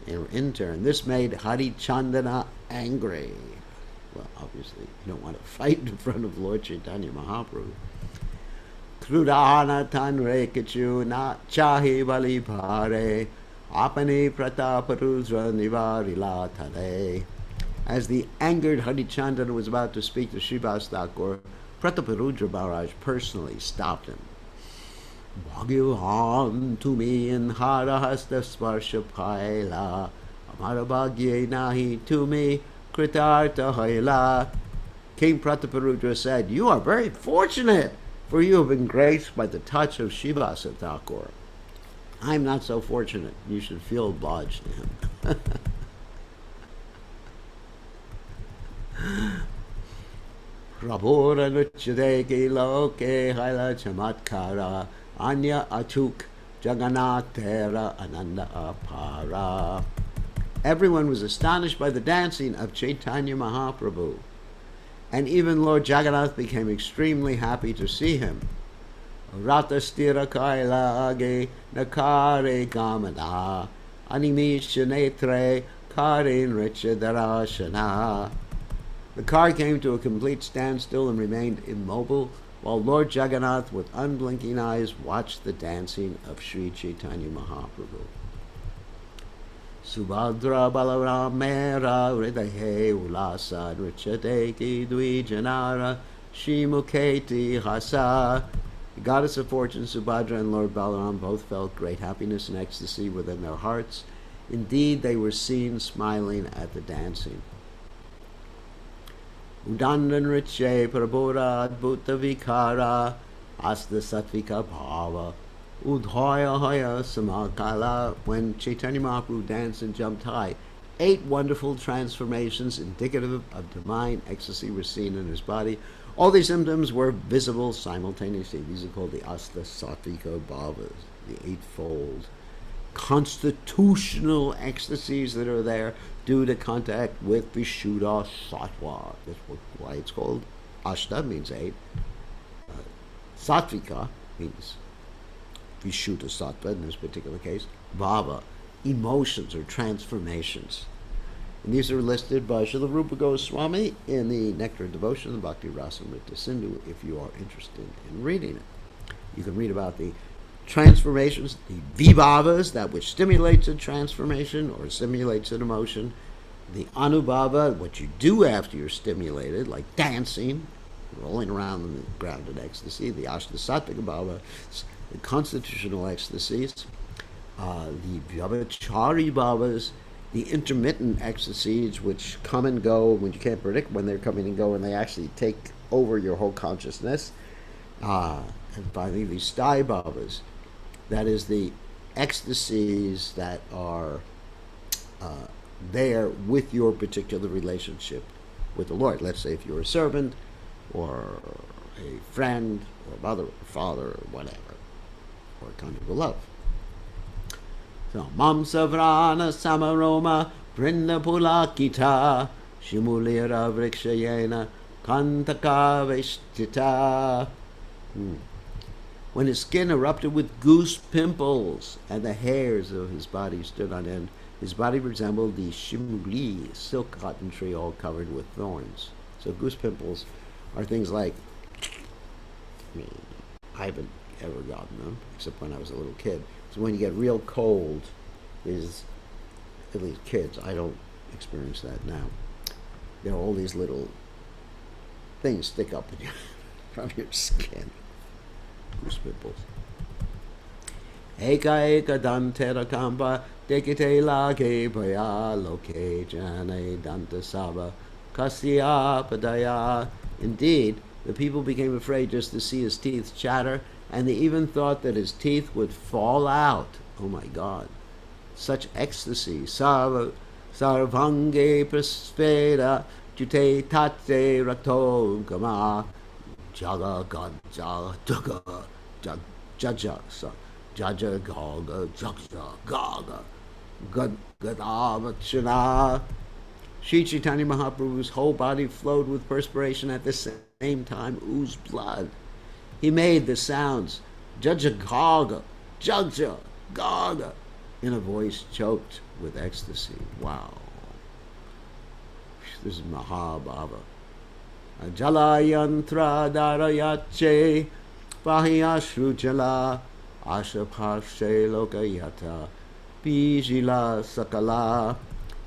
this made Harichandana angry. Well, obviously, you don't want to fight in front of Lord Chaitanya Mahaprabhu. Krudana Tanre Kichu Na Chahi Bali Pare Apani Prataparudra Nivarila Tade. As the angered Harichandana was about to speak to Srivasa Thakur, Prataparudra Maharaj personally stopped him. Bhagavan to me in Harahasta Sparsha Paila Amarabhagye Nahi to me Kritarta Haila. King Prataparudra said, "You are very fortunate, for you have been graced by the touch of Srivasa Thakur. I'm not so fortunate. You should feel obliged to him." Prabhura Nuchadeki Loke Haila Chamatkara Anya Achuk Jagannatera Ananda Apara. Everyone was astonished by the dancing of Chaitanya Mahaprabhu, and even Lord Jagannath became extremely happy to see him. Ratha stira kaila age nakare gamana animisha netre karin richadarashana. The car came to a complete standstill and remained immobile, while Lord Jagannath, with unblinking eyes, watched the dancing of Sri Chaitanya Mahaprabhu. Subhadra Balaramera Hridaye Ulasa Nrichadeki Dvijanara Shimuketi Hasa. The goddess of fortune, Subhadra, and Lord Balaram both felt great happiness and ecstasy within their hearts. Indeed, they were seen smiling at the dancing. Udandan Riche Prabhura Adbhuta Vikara Asta Satvika Bhava Udhaya Haya Samakala, when Chaitanya Mahaprabhu danced and jumped high. 8 wonderful transformations indicative of divine ecstasy were seen in his body. All these symptoms were visible simultaneously. These are called the Asta Sattvika Bhavas, the eightfold constitutional ecstasies that are there due to contact with Vishuddha Sattva. That's why it's called Ashta, means 8. Sattvika means Vishuddha Sattva in this particular case. Bhava, emotions or transformations. And these are listed by Srila Rupa Goswami in the Nectar of Devotion, the Bhakti Rasamrita Sindhu, if you are interested in reading it. You can read about the transformations, the vibhavas, that which stimulates a transformation or stimulates an emotion, the anubhava, what you do after you're stimulated, like dancing, rolling around on the ground in ecstasy, the ashtasattvika bhava, the constitutional ecstasies, the vyabhachari bhavas, the intermittent ecstasies which come and go when you can't predict when they're coming and go, and they actually take over your whole consciousness. And finally, the sthai bhavas, that is the ecstasies that are there with your particular relationship with the Lord. Let's say if you're a servant or a friend or mother or father or whatever, or kind of a love. So, Mam Savrana Samaroma Vrinda Pulakita Shimulira Vrikshayena Kantaka Veshtita. When his skin erupted with goose pimples and the hairs of his body stood on end, his body resembled the shimuli, silk cotton tree all covered with thorns. So goose pimples are things like, I haven't ever gotten them, except when I was a little kid. So when you get real cold, is at least kids, I don't experience that now. There are all these little things stick up from your skin. Goose pimples. Eka eka dantera kamba dekite lage baya loke jane danta saba kasya padaya. Indeed, the people became afraid just to see his teeth chatter, and they even thought that his teeth would fall out. Oh my God. Such ecstasy. Sarvange prasveda jute tate rato gama jaga gaja jaga jaja jaja gaga jaja gaga gadavachana. Sri Chaitanya Mahaprabhu's whole body flowed with perspiration, at the same time oozed blood. He made the sounds jaja gaga jaja gaga in a voice choked with ecstasy. Wow. This is Mahabhava. Jala yantra darayache Vahiyashru jala Ashapashe lokayata Bijila sakala.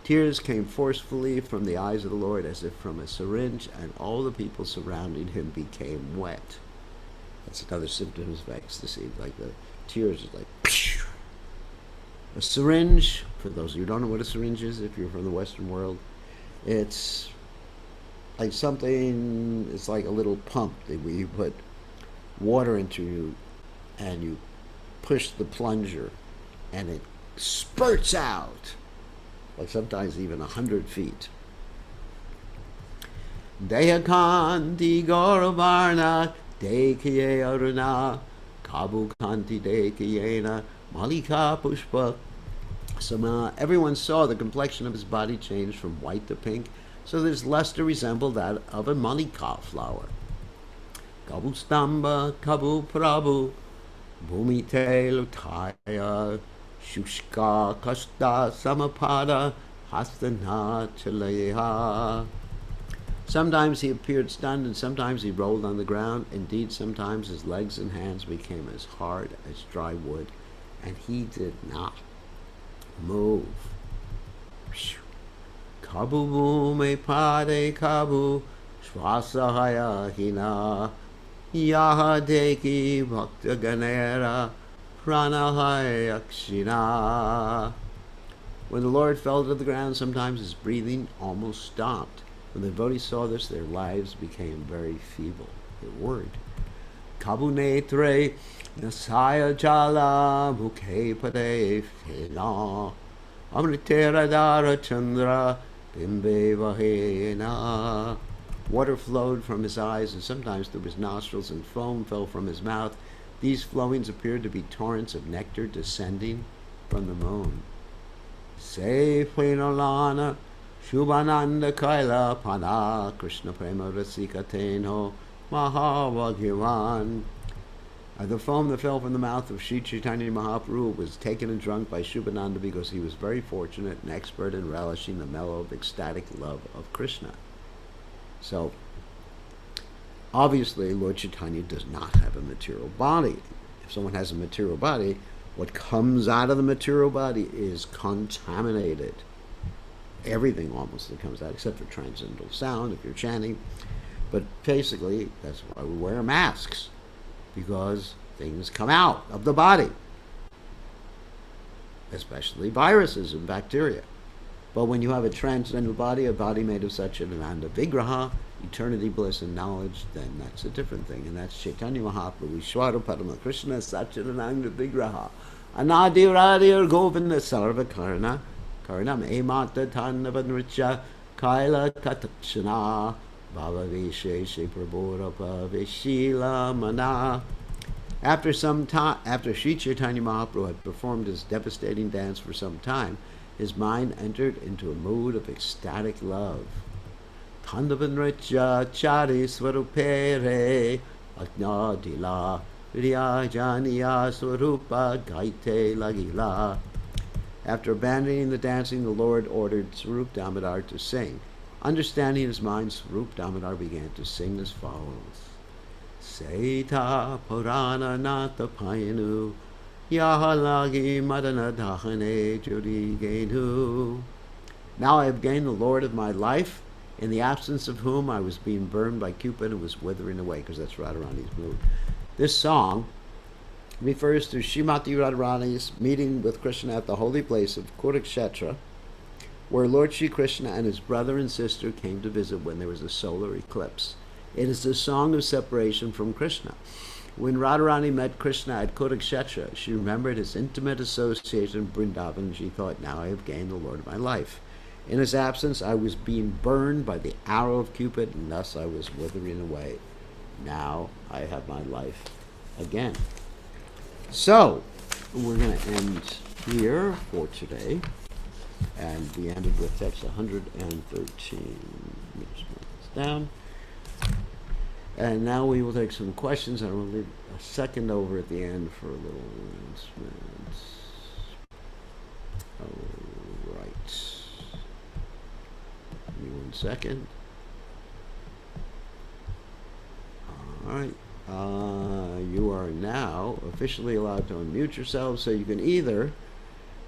Tears came forcefully from the eyes of the Lord as if from a syringe, and all the people surrounding him became wet. That's another symptom of ecstasy, like the tears is like phew. A syringe, for those of you who don't know what a syringe is, if you're from the Western world, it's like something, it's like a little pump that where you put water into and you push the plunger and it spurts out, like sometimes even 100 feet. Dehakanti Gauravarna Dekiye Aruna Kabu Kanti Dekiyena Malika Pushpa Sama. Everyone saw the complexion of his body change from white to pink, so that his luster resembled that of a malika flower. Kabu Stamba Kabu Prabhu Bhumite Lutaya Shushka Kasta Samapada Hastana Chaleha. Sometimes he appeared stunned, and sometimes he rolled on the ground. Indeed, sometimes his legs and hands became as hard as dry wood, and he did not move. Kabu bhume pade kabu swasahaya hina yaha deki bhakta ganera pranahaya akshina. When the Lord fell to the ground, sometimes his breathing almost stopped. When the devotees saw this, their lives became very feeble. They're worried. kabunetre nasaya jala mukhe pade fena amritera dara chandra bimbe vahena. Water flowed from his eyes and sometimes through his nostrils, and foam fell from his mouth. These flowings appeared to be torrents of nectar descending from the moon. Se Prinalana Shubhananda Kaila Pana Krishna Prema Rasikateno Mahavagyavan. The foam that fell from the mouth of Sri Chaitanya Mahaprabhu was taken and drunk by Shubhananda because he was very fortunate and expert in relishing the mellow of ecstatic love of Krishna. So, obviously, Lord Chaitanya does not have a material body. If someone has a material body, what comes out of the material body is contaminated. Everything almost that comes out, except for transcendental sound, if you're chanting. But basically, that's why we wear masks, because things come out of the body, especially viruses and bacteria. But when you have a transcendental body, a body made of Satchidananda Vigraha, eternity, bliss, and knowledge, then that's a different thing. And that's Chaitanya Mahaprabhu, Ishvara Padma Krishna Satchidananda Vigraha. Anadiradir Govinda Sarva Karna, Karnam Emata Tannavanricha, Kaila Katakshana, Bhava Visheshe Prabhurapa Vishila Mana. After Sri Chaitanya Mahaprabhu had performed his devastating dance for some time, his mind entered into a mood of ecstatic love. Tandavanricha Chari Swarupere Ajnadila Vidyajaniya Swarupa Gaite Lagila. After abandoning the dancing, the Lord ordered Swarup Damodar to sing. Understanding his mind, Swarup Damodar began to sing as follows. Seta Purana Nata Payanu Yahalagi Madana Dahane Jodi Genu. Now I have gained the Lord of my life, in the absence of whom I was being burned by Cupid and was withering away, because that's Radharani's mood. This song refers to Srimati Radharani's meeting with Krishna at the holy place of Karitamrta, where Lord Sri Krishna and his brother and sister came to visit when there was a solar eclipse. It is a song of separation from Krishna. When Radharani met Krishna at Karitamrta, she remembered his intimate association in Vrindavan, and she thought, now I have gained the Lord of my life. In his absence, I was being burned by the arrow of Cupid, and thus I was withering away. Now I have my life again. So, we're going to end here for today. And we ended with text 113. Let me just mark this down. And now we will take some questions. I will leave a second over at the end for a little announcement. All right. Give me 1 second. All right. You are now officially allowed to unmute yourselves, so you can either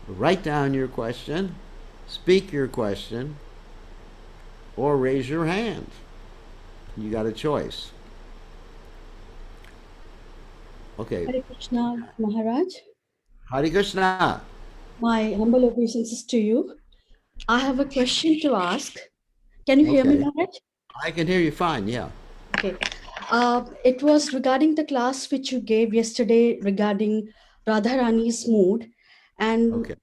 write down your question, speak your question, or raise your hand. You got a choice. Okay. Hare Krishna, Maharaj. Hare Krishna. My humble obeisances to you. I have a question to ask. Can you hear me, Maharaj? I can hear you fine, yeah. Okay. It was regarding the class which you gave yesterday regarding Radharani's mood. And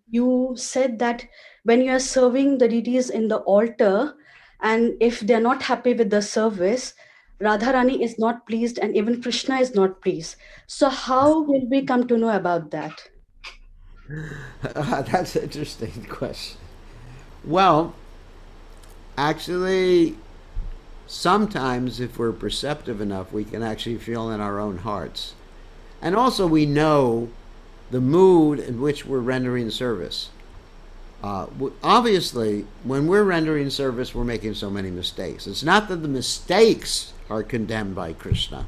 you said that when you are serving the deities in the altar, and if they're not happy with the service, Radharani is not pleased and even Krishna is not pleased. So how will we come to know about that? That's an interesting question. Well, actually, sometimes if we're perceptive enough, we can actually feel in our own hearts. And also we know the mood in which we're rendering service. Obviously, when we're rendering service, we're making so many mistakes. It's not that the mistakes are condemned by Krishna,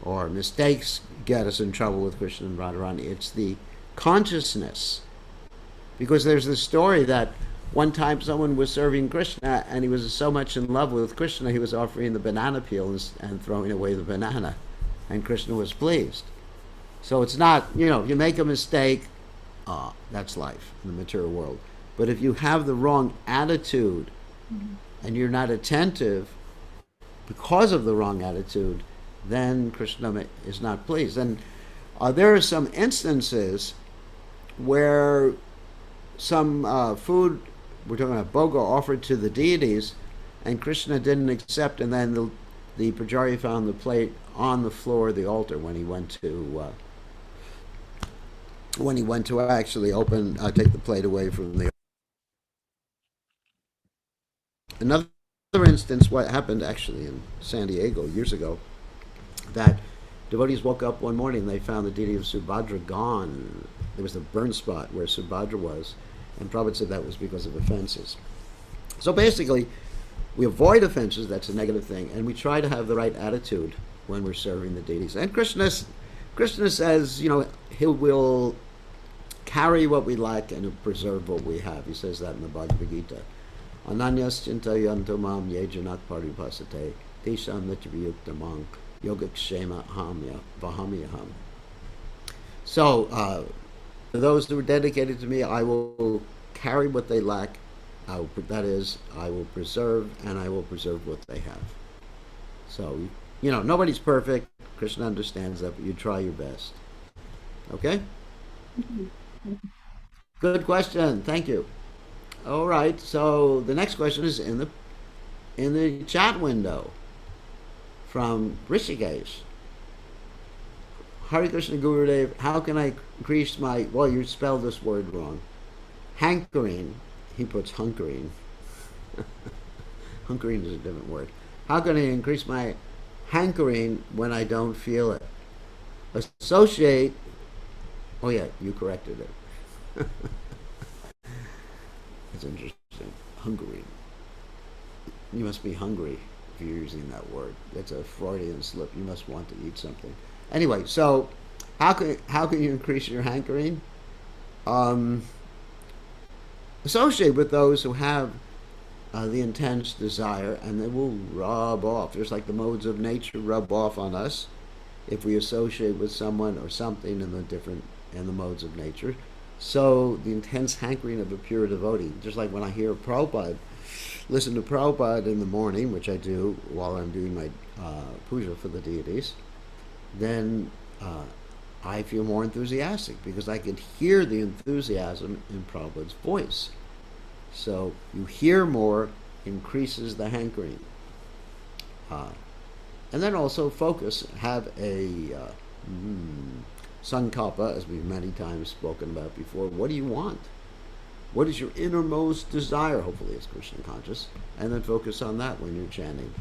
or mistakes get us in trouble with Krishna and Radharani. It's the consciousness. Because there's this story that one time someone was serving Krishna, and he was so much in love with Krishna, he was offering the banana peel and throwing away the banana. And Krishna was pleased. So it's not, you make a mistake, that's life in the material world. But if you have the wrong attitude, and you're not attentive, because of the wrong attitude, then Krishna is not pleased. And there are some instances where some food, we're talking about bhoga, offered to the deities, and Krishna didn't accept, and then the pujari found the plate on the floor of the altar when he went to actually take the plate away from the. Another instance, what happened actually in San Diego years ago, that devotees woke up one morning and they found the deity of Subhadra gone. There was the burn spot where Subhadra was, and Prabhupada said that was because of offenses. So basically, we avoid offenses, that's a negative thing, and we try to have the right attitude when we're serving the deities. And Krishna says, he will carry what we lack and he'll preserve what we have. He says that in the Bhagavad Gita. Ananyas chintayanto mam ye janak paripasate tesham nityaviyuktamang yogakshema vahamyaham. So, for those who are dedicated to me, I will carry what they lack. I will preserve, and I will preserve what they have. So, nobody's perfect. Krishna understands that, but you try your best. Okay? Good question. Thank you. All right. So the next question is in the chat window from Rishikesh. Hare Krishna Gurudev, how can I increase my, well, you spelled this word wrong. Hankering. He puts hunkering. Hunkering is a different word. How can I increase my hankering when I don't feel it? Associate. Oh yeah, you corrected it. That's interesting. Hungering. You must be hungry if you're using that word. It's a Freudian slip. You must want to eat something. Anyway, so how can you increase your hankering? Associate with those who have the intense desire, and they will rub off. Just like the modes of nature rub off on us if we associate with someone or something in the modes of nature. So the intense hankering of a pure devotee, just like when I hear Prabhupada, listen to Prabhupada in the morning, which I do while I'm doing my puja for the deities, then I feel more enthusiastic because I can hear the enthusiasm in Prabhupada's voice. So you hear more, increases the hankering. And then also focus, have a sankalpa, as we've many times spoken about before. What do you want? What is your innermost desire? Hopefully it's Krishna conscious. And then focus on that when you're chanting.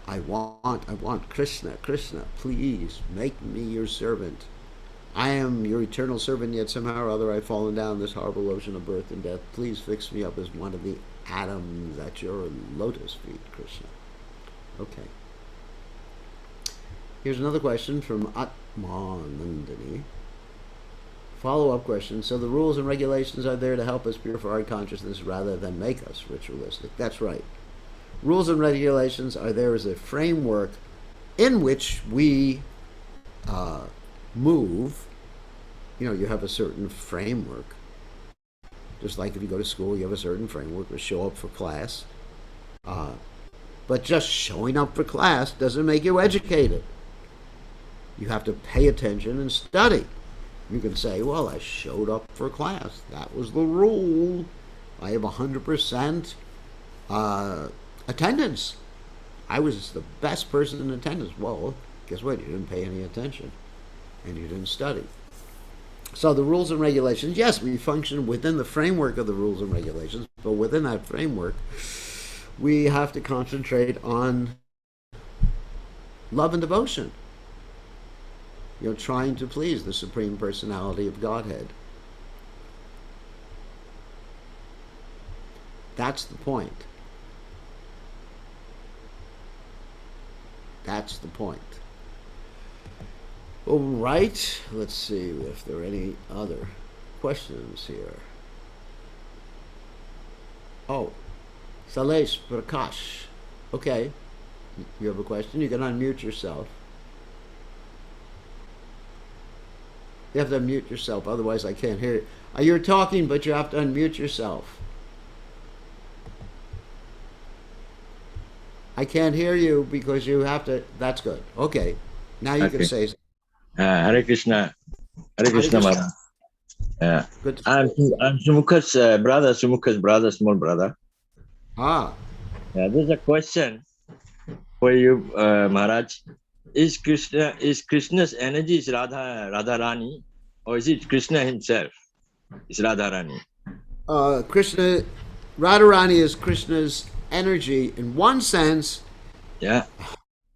I want Krishna, Krishna, please make me your servant. I am your eternal servant, yet somehow or other I've fallen down this horrible ocean of birth and death. Please fix me up as one of the atoms at your lotus feet, Krishna. Okay. Here's another question from Atmanandini. Follow-up question. So the rules and regulations are there to help us purify our consciousness rather than make us ritualistic. That's right. Rules and regulations are there as a framework in which we move. You have a certain framework. Just like if you go to school, you have a certain framework to show up for class. But just showing up for class doesn't make you educated. You have to pay attention and study. You can say, well, I showed up for class. That was the rule. I have 100% attendance. I was the best person in attendance. Well, guess what? You didn't pay any attention. And you didn't study. So the rules and regulations, yes, we function within the framework of the rules and regulations, but within that framework, we have to concentrate on love and devotion. Trying to please the Supreme Personality of Godhead. That's the point. That's the point. All right. Let's see if there are any other questions here. Oh, Salesh Prakash. Okay. You have a question? You can unmute yourself. You have to unmute yourself, otherwise I can't hear you. You're talking, but you have to unmute yourself. I can't hear you because you have to. That's good. Okay. Now you can Okay. say. Hare Krishna. Hare Hare Krishna, Krishna. Maharaj. Yeah. Good to I'm see you. Sumukha's brother, small brother. Ah. Yeah, there's a question for you, Maharaj. Is Krishna's energy is Radha Rani, or is it Krishna himself? Is Radha Rani? Krishna, Radharani is Krishna's energy in one sense. Yeah.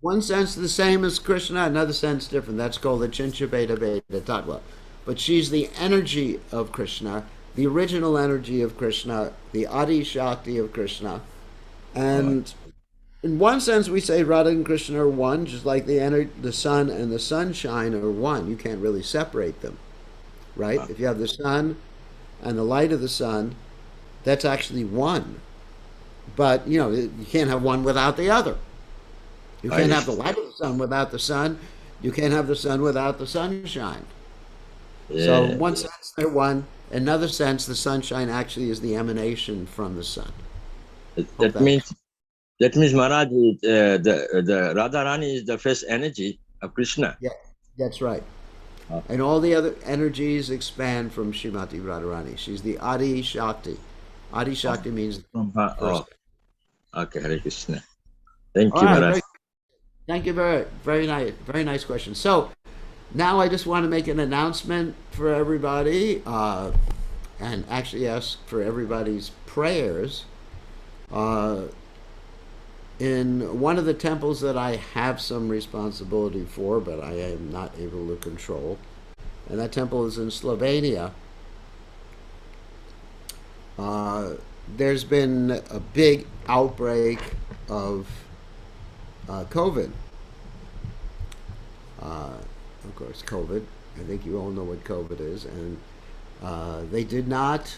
One sense the same as Krishna, another sense different. That's called the Chincha Beta Beta Tattva. But she's the energy of Krishna, the original energy of Krishna, the Adi Shakti of Krishna. And in one sense, we say Radha and Krishna are one, just like the sun and the sunshine are one. You can't really separate them, right? If you have the sun and the light of the sun, that's actually one. But, you can't have one without the other. You can't have the light of the sun without the sun. You can't have the sun without the sunshine. Yeah. So in one sense, they're one. In another sense, the sunshine actually is the emanation from the sun. That means Maharaj, the Radharani is the first energy of Krishna. Yeah, that's right. And all the other energies expand from Srimati Radharani. She's the Adi Shakti. Adi Shakti means From her. first. Okay, Hare Krishna. Thank All you, right, Maharaj. thank you very nice question. So now I just want to make an announcement for everybody, and actually ask for everybody's prayers. In one of the temples that I have some responsibility for, but I am not able to control, and that temple is in Slovenia. There's been a big outbreak of COVID. Of course, COVID. I think you all know what COVID is, and they did not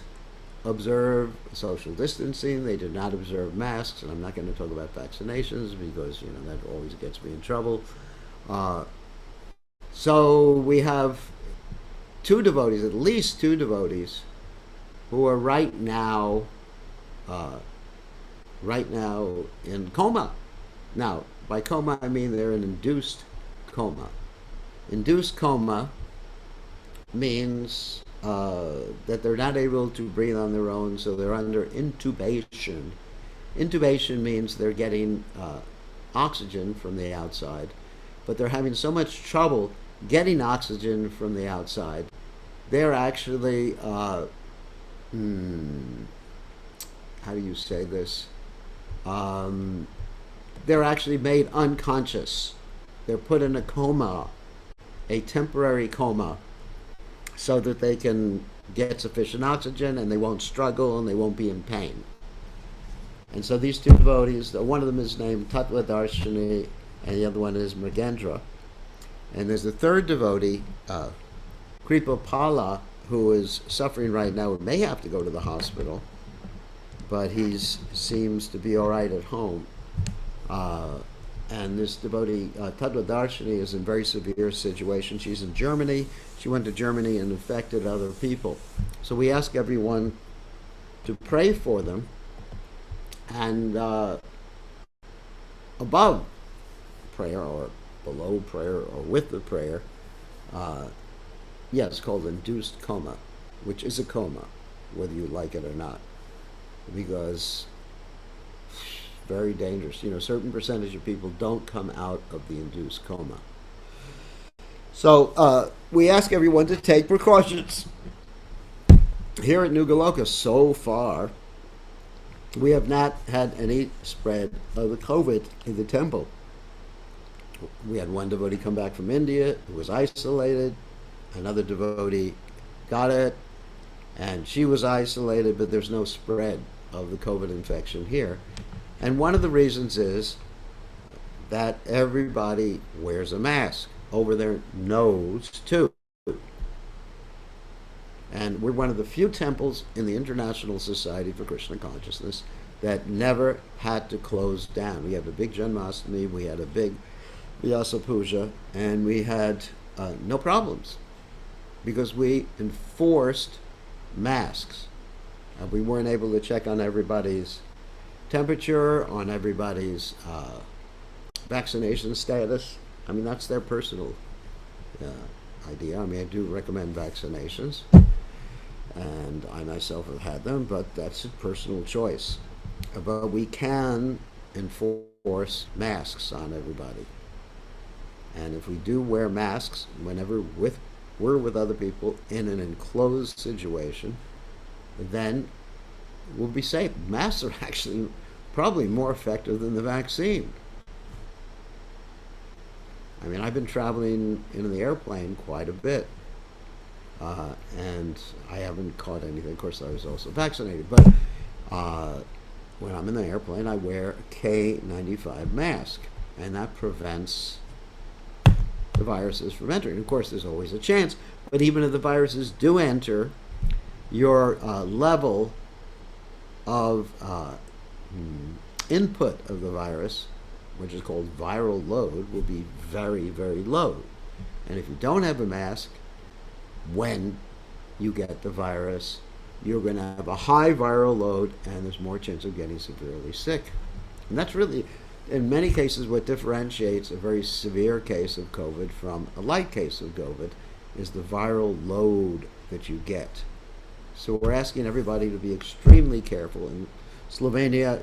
observe social distancing. They did not observe masks, and I'm not going to talk about vaccinations because that always gets me in trouble. So we have two devotees, at least two devotees, who are right now in coma. Now, by coma I mean they're in induced coma. Induced coma means that they're not able to breathe on their own, so they're under intubation. Intubation means they're getting oxygen from the outside, but they're having so much trouble getting oxygen from the outside, they're actually, how do you say this? They're actually made unconscious. They're put in a coma, a temporary coma, so that they can get sufficient oxygen and they won't struggle and they won't be in pain. And so these two devotees, one of them is named Tattva Darshini and the other one is Mrigendra. And there's a third devotee, Kripa Pala, who is suffering right now and may have to go to the hospital, but he seems to be all right at home. And this devotee, Tattva Darshini, is in a very severe situation. She's in Germany. She went to Germany and infected other people. So we ask everyone to pray for them. And above prayer or below prayer or with the prayer, it's called induced coma, which is a coma, whether you like it or not, because very dangerous. Certain percentage of people don't come out of the induced coma. So we ask everyone to take precautions. Here at New Goloka, so far, we have not had any spread of the COVID in the temple. We had one devotee come back from India who was isolated. Another devotee got it, and she was isolated, but there's no spread of the COVID infection here. And one of the reasons is that everybody wears a mask over their nose too. And we're one of the few temples in the International Society for Krishna Consciousness that never had to close down. We have a big Janmashtami, we had a big Vyasa Puja, and we had no problems because we enforced masks. We weren't able to check on everybody's temperature, on everybody's vaccination status. I mean, that's their personal idea. I mean, I do recommend vaccinations, and I myself have had them, but that's a personal choice. But we can enforce masks on everybody. And if we do wear masks whenever we're with other people in an enclosed situation, then we'll be safe. Masks are actually probably more effective than the vaccine. I mean, I've been traveling in the airplane quite a bit, and I haven't caught anything. Of course, I was also vaccinated, but when I'm in the airplane, I wear a K95 mask, and that prevents the viruses from entering. Of course, there's always a chance, but even if the viruses do enter, your level of input of the virus, which is called viral load, will be very, very low. And if you don't have a mask, when you get the virus, you're going to have a high viral load, and there's more chance of getting severely sick. And that's really, in many cases, what differentiates a very severe case of COVID from a light case of COVID is the viral load that you get. So we're asking everybody to be extremely careful. In Slovenia,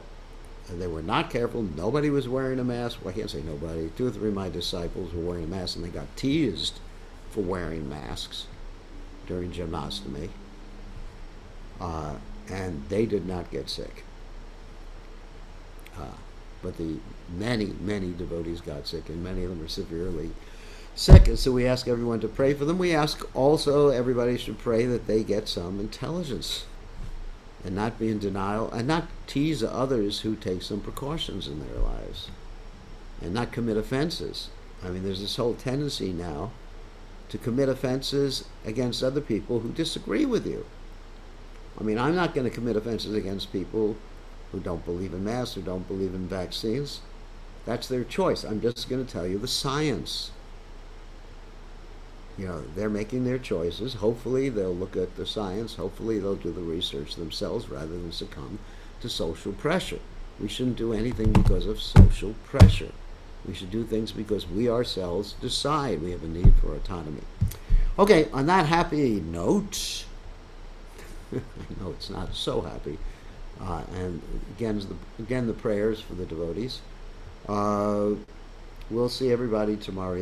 they were not careful. Nobody was wearing a mask. Well, I can't say nobody. 2 or 3 of my disciples were wearing a mask, and they got teased for wearing masks during Janmashtami. And they did not get sick. But the many, many devotees got sick, and many of them are severely sick. And so we ask everyone to pray for them. We ask also everybody should pray that they get some intelligence and not be in denial, and not tease others who take some precautions in their lives, and not commit offenses. I mean, there's this whole tendency now to commit offenses against other people who disagree with you. I mean, I'm not going to commit offenses against people who don't believe in masks, who don't believe in vaccines. That's their choice. I'm just going to tell you the science. You know, they're making their choices. Hopefully they'll look at the science. Hopefully they'll do the research themselves rather than succumb to social pressure. We shouldn't do anything because of social pressure. We should do things because we ourselves decide we have a need for autonomy. Okay, on that happy note, I know it's not so happy, and again the prayers for the devotees. We'll see everybody tomorrow